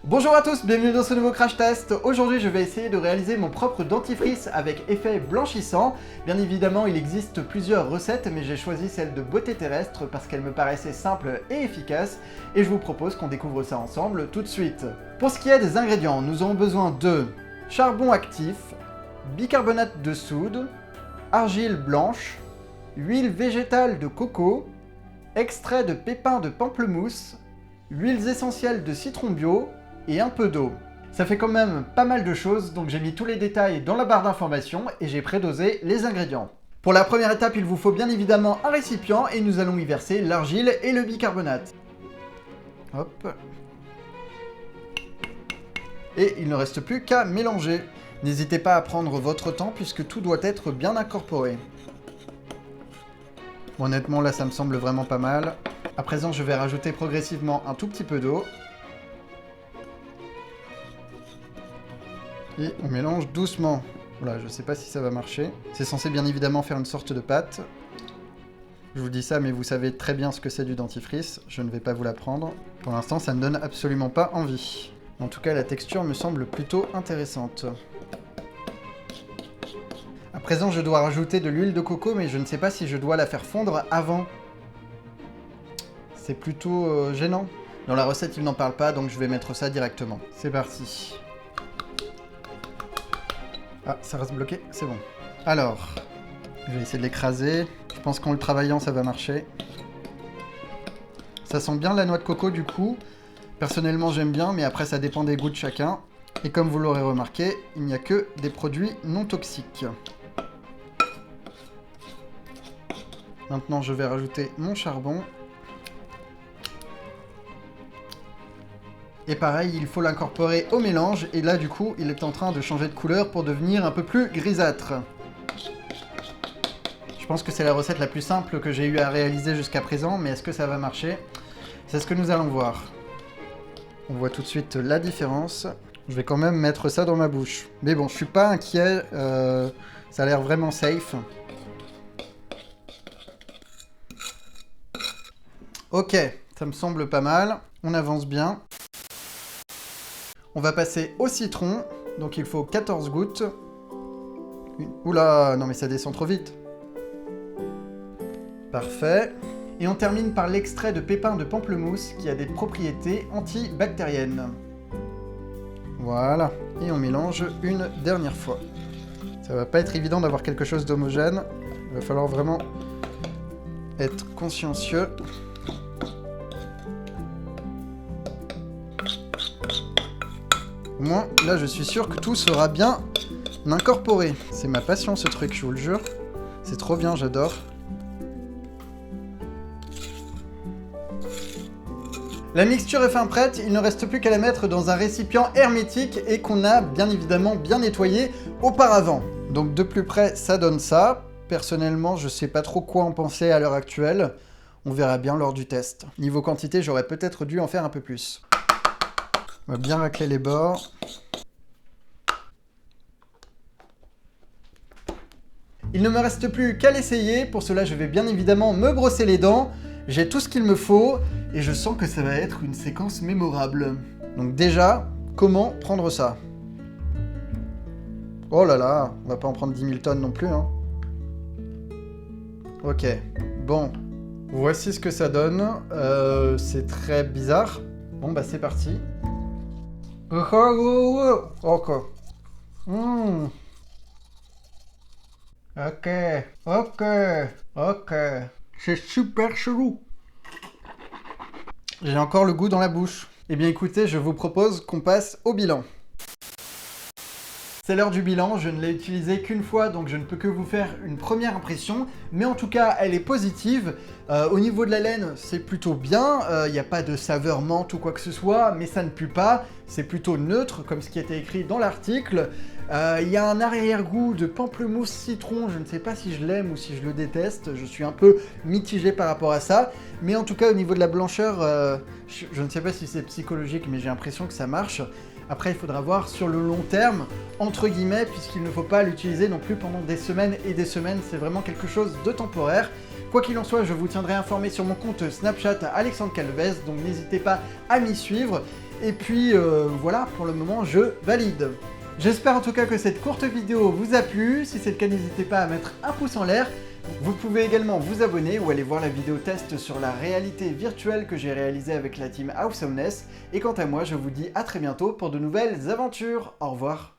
Bonjour à tous, bienvenue dans ce nouveau crash test. Aujourd'hui je vais essayer de réaliser mon propre dentifrice avec effet blanchissant. Bien évidemment il existe plusieurs recettes mais j'ai choisi celle de Beauté Terrestre parce qu'elle me paraissait simple et efficace et je vous propose qu'on découvre ça ensemble tout de suite. Pour ce qui est des ingrédients, nous aurons besoin de charbon actif, bicarbonate de soude, argile blanche, huile végétale de coco, extrait de pépins de pamplemousse, huiles essentielles de citron bio, et un peu d'eau. Ça fait quand même pas mal de choses, donc j'ai mis tous les détails dans la barre d'informations et j'ai prédosé les ingrédients. Pour la première étape, il vous faut bien évidemment un récipient et nous allons y verser l'argile et le bicarbonate. Hop. Et il ne reste plus qu'à mélanger. N'hésitez pas à prendre votre temps puisque tout doit être bien incorporé. Bon, honnêtement, là ça me semble vraiment pas mal. À présent, je vais rajouter progressivement un tout petit peu d'eau. Et on mélange doucement. Voilà, je sais pas si ça va marcher. C'est censé bien évidemment faire une sorte de pâte. Je vous dis ça, mais vous savez très bien ce que c'est du dentifrice. Je ne vais pas vous l'apprendre. Pour l'instant, ça ne donne absolument pas envie. En tout cas, la texture me semble plutôt intéressante. À présent, je dois rajouter de l'huile de coco, mais je ne sais pas si je dois la faire fondre avant. C'est plutôt gênant. Dans la recette, il n'en parle pas, donc je vais mettre ça directement. C'est parti. Ah, ça reste bloqué, c'est bon. Alors, je vais essayer de l'écraser. Je pense qu'en le travaillant, ça va marcher. Ça sent bien la noix de coco du coup. Personnellement, j'aime bien, mais après, ça dépend des goûts de chacun. Et comme vous l'aurez remarqué, il n'y a que des produits non toxiques. Maintenant, je vais rajouter mon charbon. Et pareil, il faut l'incorporer au mélange, et là du coup, il est en train de changer de couleur pour devenir un peu plus grisâtre. Je pense que c'est la recette la plus simple que j'ai eu à réaliser jusqu'à présent, mais est-ce que ça va marcher? C'est ce que nous allons voir. On voit tout de suite la différence. Je vais quand même mettre ça dans ma bouche. Mais bon, je suis pas inquiet, ça a l'air vraiment safe. Ok, ça me semble pas mal, on avance bien. On va passer au citron, donc il faut 14 gouttes. Oula, non mais ça descend trop vite. Parfait. Et on termine par l'extrait de pépins de pamplemousse qui a des propriétés antibactériennes. Voilà, et on mélange une dernière fois. Ça va pas être évident d'avoir quelque chose d'homogène. Il va falloir vraiment être consciencieux. Au moins, là, je suis sûr que tout sera bien incorporé. C'est ma passion, ce truc, je vous le jure. C'est trop bien, j'adore. La mixture est fin prête, il ne reste plus qu'à la mettre dans un récipient hermétique et qu'on a bien évidemment bien nettoyé auparavant. Donc de plus près, ça donne ça. Personnellement, je sais pas trop quoi en penser à l'heure actuelle. On verra bien lors du test. Niveau quantité, j'aurais peut-être dû en faire un peu plus. On va bien racler les bords. Il ne me reste plus qu'à l'essayer. Pour cela, je vais bien évidemment me brosser les dents. J'ai tout ce qu'il me faut et je sens que ça va être une séquence mémorable. Donc déjà, comment prendre ça? Oh là là, on va pas en prendre 10 000 tonnes non plus, hein. Ok, bon. Voici ce que ça donne. C'est très bizarre. Bon bah c'est parti. Ok. Ok. C'est super chelou. J'ai encore le goût dans la bouche. Eh bien écoutez, je vous propose qu'on passe au bilan. C'est l'heure du bilan, je ne l'ai utilisé qu'une fois, donc je ne peux que vous faire une première impression, mais en tout cas, elle est positive. Au niveau de la laine, c'est plutôt bien, il n'y a pas de saveur menthe ou quoi que ce soit, mais ça ne pue pas, c'est plutôt neutre, comme ce qui était écrit dans l'article. Il y a un arrière-goût de pamplemousse citron, je ne sais pas si je l'aime ou si je le déteste, je suis un peu mitigé par rapport à ça, mais en tout cas, au niveau de la blancheur, je ne sais pas si c'est psychologique, mais j'ai l'impression que ça marche. Après, il faudra voir sur le long terme, entre guillemets, puisqu'il ne faut pas l'utiliser non plus pendant des semaines et des semaines, c'est vraiment quelque chose de temporaire. Quoi qu'il en soit, je vous tiendrai informé sur mon compte Snapchat Alexandre Calvez, donc n'hésitez pas à m'y suivre. Et puis voilà, pour le moment je valide. J'espère en tout cas que cette courte vidéo vous a plu. Si c'est le cas, n'hésitez pas à mettre un pouce en l'air. Vous pouvez également vous abonner ou aller voir la vidéo test sur la réalité virtuelle que j'ai réalisée avec la team Awesomness. Et quant à moi, je vous dis à très bientôt pour de nouvelles aventures. Au revoir.